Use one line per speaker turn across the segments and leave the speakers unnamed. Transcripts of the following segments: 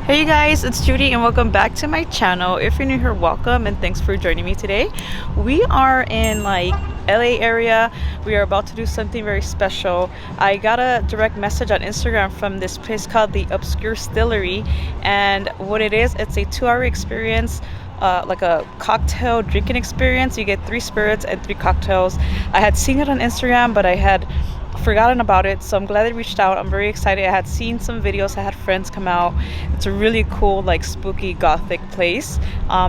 Hey you guys, it's Judy and welcome back to my channel. If you're new here, welcome and thanks for joining me today. We are in LA area. We are about to do something very special. I got a direct message on Instagram from this place called the Obscure Distillery, and what it is, it's a 2-hour experience, like a cocktail drinking experience. You get 3 spirits and 3 cocktails. I had seen it on Instagram, but I had forgotten about it, so I'm glad they reached out. I'm very excited. I had seen some videos, I had friends come out. It's a really cool, like, spooky gothic place.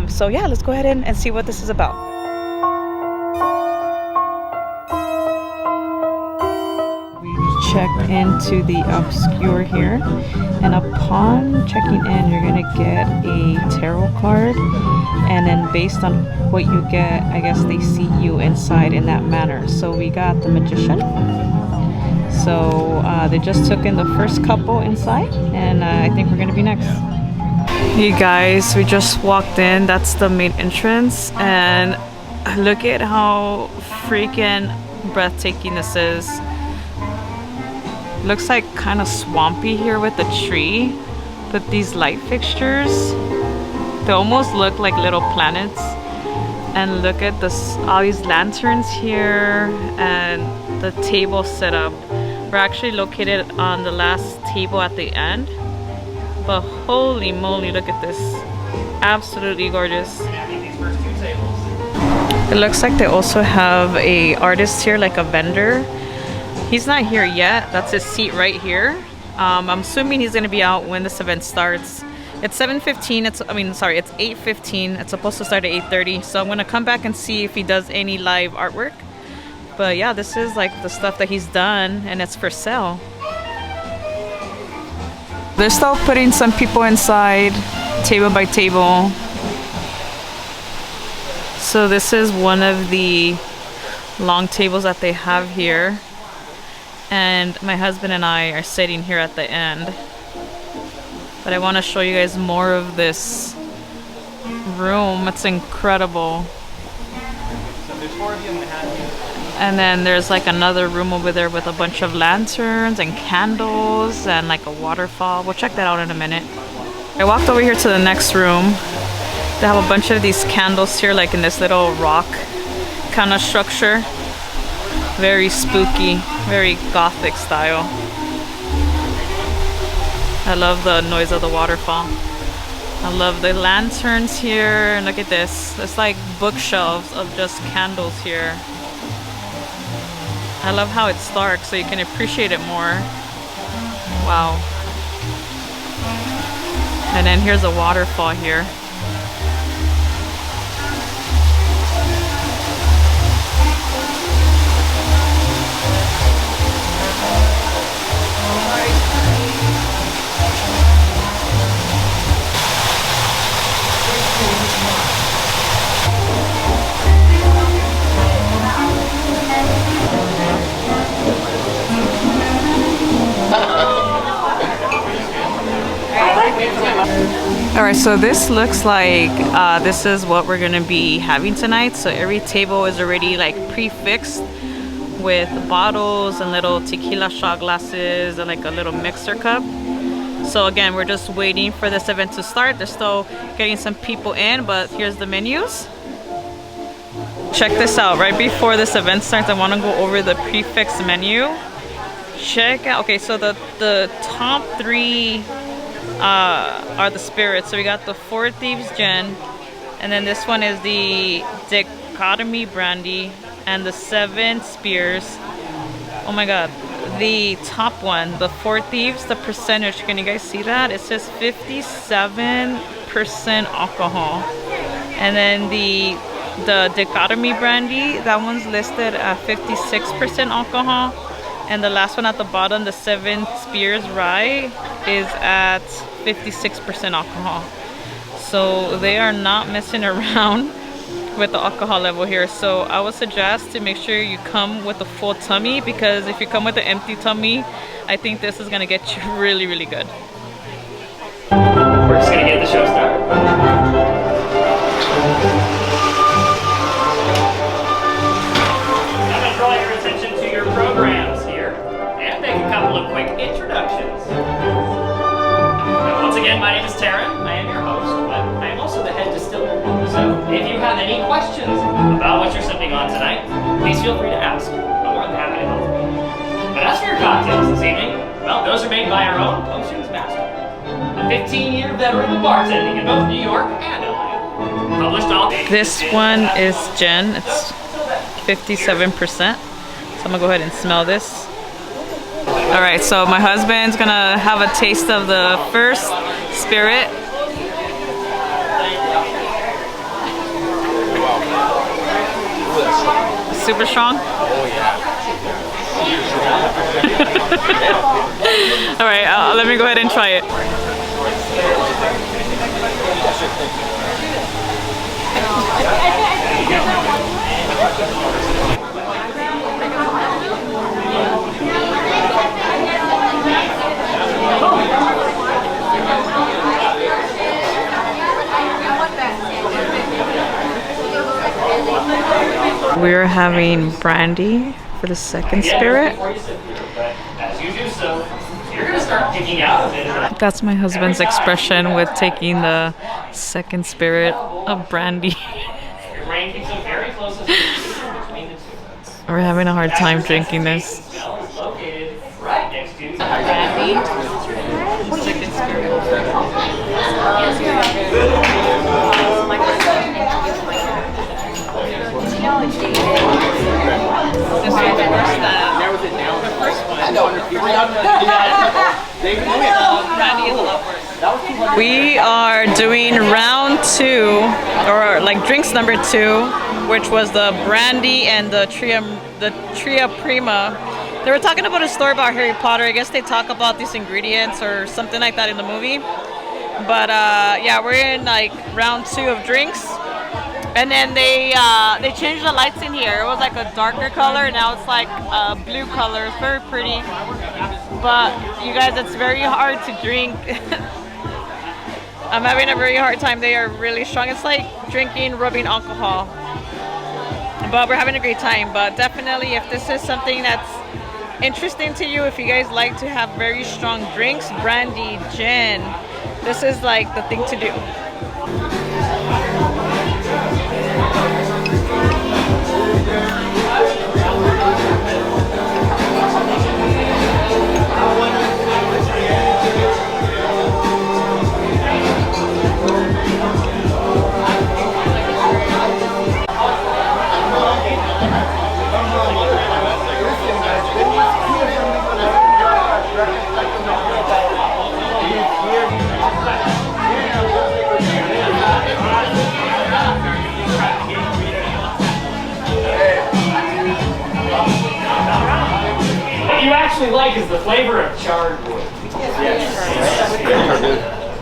So yeah, let's go ahead and see what this is about. We checked into the Obscure here, and upon checking in, you're gonna get a tarot card, and then based on what you get, I guess they see you inside in that manner. So we got the Magician. So they just took in the first couple inside, and I think we're gonna be next. Hey guys, we just walked in. That's the main entrance, and look at how freaking breathtaking this is. Looks like kind of swampy here with the tree, but these light fixtures, they almost look like little planets. And look at this, all these lanterns here, and the table set up. We're actually located on the last table at the end, but holy moly, look at this. Absolutely gorgeous. It looks like they also have a artist here, like a vendor. He's not here yet. That's his seat right here. I'm assuming he's gonna be out when this event starts. It's 7:15. It's 8:15. It's supposed to start at 8:30. So I'm gonna come back and see if he does any live artwork. But yeah, this is like the stuff that he's done, and it's for sale. They're still putting some people inside, table by table. So this is one of the long tables that they have here. And my husband and I are sitting here at the end. But I want to show you guys more of this room. It's incredible.
So there's 4 of you in the hat.
And then there's like another room over there with a bunch of lanterns and candles and like a waterfall. We'll check that out in a minute. I walked over here to the next room. They have a bunch of these candles here, like in this little rock kind of structure. Very spooky, very gothic style. I love the noise of the waterfall. I love the lanterns here. And look at this. It's like bookshelves of just candles here. I love how it's dark so you can appreciate it more. Wow. And then here's a waterfall here. Alright, so this looks like this is what we're gonna be having tonight. So every table is already like prefixed with bottles and little tequila shot glasses and like a little mixer cup. So again, we're just waiting for this event to start. They're still getting some people in, but here's the menus. Check this out. Right before this event starts, I want to go over the prefix menu. Check out. Okay, so the top 3 are the spirits. So we got the 4 Thieves Gin, and then this one is the Dichotomy Brandy, and the 7 Spears. Oh my god, the top one, the 4 Thieves, the percentage, can you guys see that? It says 57% alcohol. And then the Dichotomy Brandy, that one's listed at 56% alcohol. And the last one at the bottom, the 7 Spears Rye, is at 56% alcohol. So they are not messing around with the alcohol level here. So I would suggest to make sure you come with a full tummy, because if you come with an empty tummy, I think this is gonna get you really, really good.
We're just gonna get the show started. I'm gonna draw your attention to your programs here and make a couple of quick introductions. Once again, my name is Taryn. I am your host, but I am also the head distiller. So if you have any questions about what you're sipping on tonight, please feel free to ask. I'm more than happy to help. But as for your cocktails this evening, well, those are made by our own potions master, a 15-year veteran of bartending in both New York and LA. Published all.
This one is gin. It's 57%. So I'm gonna go ahead and smell this. All right, so my husband's gonna have a taste of the first spirit. Super strong?
Oh yeah.
All right, let me go ahead and try it. We're having brandy for the second spirit.
As you do so, you're gonna start picking out a bit of
That's my husband's expression with taking the second spirit of brandy.
your brain keeps a very close association between the two.
We're having a hard time drinking this.
Cell is located right next to
Brandy, second spirit. We are doing round 2, or like drinks number 2, which was the brandy and the tria prima. They were talking about a story about Harry Potter. I guess they talk about these ingredients or something like that in the movie. But yeah, we're in like round 2 of drinks. And then they changed the lights in here. It was like a darker color. Now it's like a blue color. It's very pretty. But you guys, it's very hard to drink. I'm having a very hard time. They are really strong. It's like drinking rubbing alcohol. But we're having a great time. But definitely, if this is something that's interesting to you, if you guys like to have very strong drinks, brandy, gin, this is like the thing to do.
Like is the flavor of charred wood. Yes.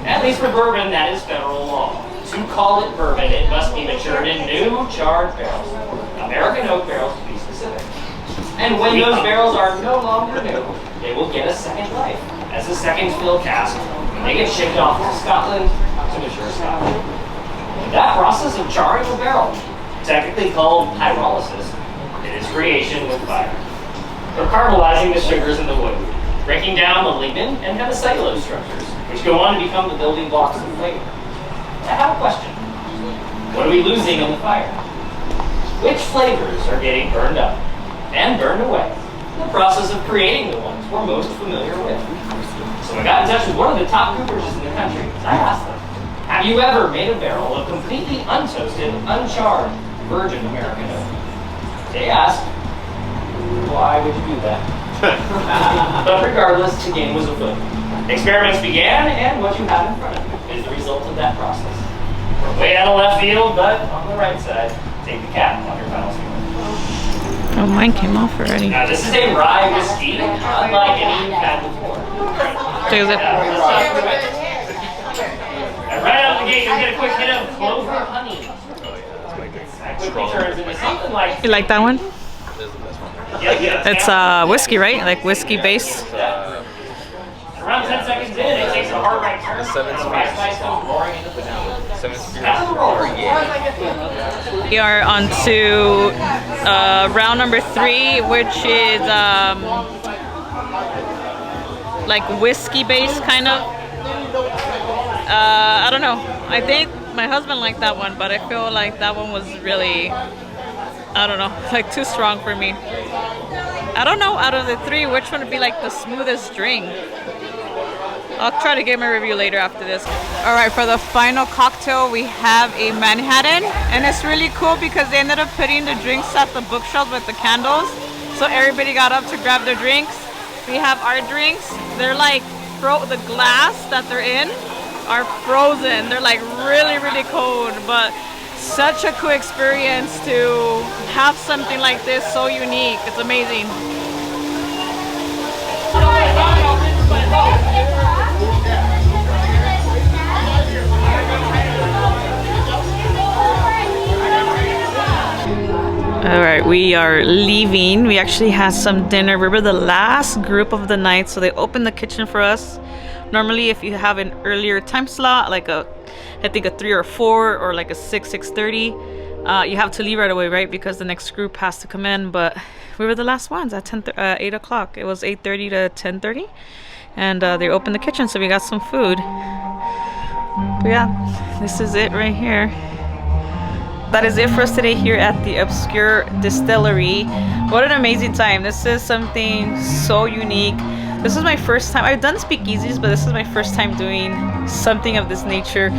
At least for bourbon, that is federal law. To call it bourbon, it must be matured in new charred barrels, American oak barrels to be specific. And when those barrels are no longer new, they will get a second life as a second fill cask. They get shipped off to Scotland to mature Scotland. That process of charring the barrel, technically called pyrolysis, is creation with fire. Or caramelizing the sugars in the wood, breaking down the lignin and hemicellulose structures, which go on to become the building blocks of flavor. I have a question. What are we losing in the fire? Which flavors are getting burned up and burned away in the process of creating the ones we're most familiar with? So I got in touch with one of the top coopers in the country. I asked them, have you ever made a barrel of completely untoasted, uncharred, virgin American oak? They asked, why would you do that? But regardless, the game was afoot. Experiments began, and what you have in front of you is the result of that process. We're way out of left field, but on the right side, take the cap on your final score.
Oh, mine came off already.
Now, this is a rye whiskey, unlike any you've had before.
Take it.
And right out the gate, you'll get a quick hit of clover honey. That quickly turns into something like...
You like that one?
Yeah.
It's whiskey, right? Like whiskey base.
Around 10 seconds in, it takes a hard right turn, and the rye spice comes roaring into the sound. That's the roller.
We are on to round number 3, which is like whiskey base kind of. I don't know. I think my husband liked that one, but I feel like that one was really, I don't know, like too strong for me. I don't know, out of the three, which one would be like the smoothest drink. I'll try to get my review later after this. All right, for the final cocktail, we have a Manhattan, and it's really cool because they ended up putting the drinks at the bookshelf with the candles. So everybody got up to grab their drinks. We have our drinks. They're like, the glass that they're in are frozen. They're like really, really cold, but such a cool experience to have something like this, so unique. It's amazing. All right, we are leaving. We actually had some dinner. We were the last group of the night, so they opened the kitchen for us. Normally, if you have an earlier time slot, like I think a 3 or 4 or like a 6:30, you have to leave right away, right? Because the next group has to come in. But we were the last ones at 8 o'clock. It was 8:30 to 10:30, and they opened the kitchen, so we got some food. But yeah, this is it right here. That is it for us today here at the Obscure Distillery. What an amazing time. This is something so unique. This is my first time. I've done speakeasies, but this is my first time doing something of this nature.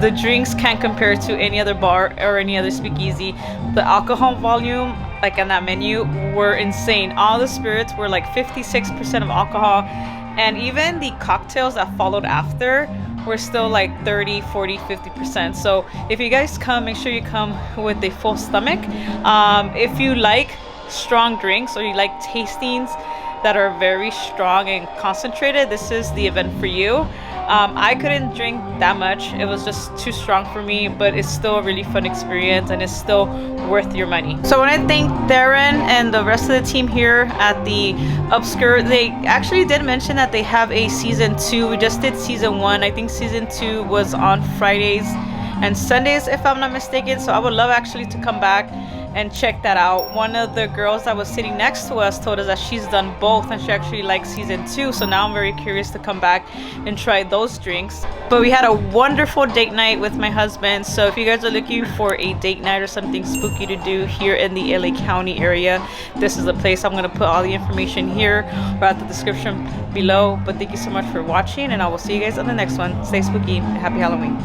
The drinks can't compare to any other bar or any other speakeasy. The alcohol volume, like on that menu, were insane. All the spirits were like 56% of alcohol, and even the cocktails that followed after were still like 30, 40, 50%. So if you guys come, make sure you come with a full stomach. If you like strong drinks or you like tastings that are very strong and concentrated, this is the event for you. I couldn't drink that much. It was just too strong for me, but it's still a really fun experience and it's still worth your money. So I want to thank Darren and the rest of the team here at the Obscure. They actually did mention that they have a season 2. We just did season 1. I think season 2 was on Fridays and Sundays, if I'm not mistaken. So I would love actually to come back and check that out. One of the girls that was sitting next to us told us that she's done both and she actually likes season 2, so now I'm very curious to come back and try those drinks. But we had a wonderful date night with my husband, so if you guys are looking for a date night or something spooky to do here in the LA County area, this is the place. I'm going to put all the information here or at the description below. But thank you so much for watching, and I will see you guys on the next one. Stay spooky and happy Halloween.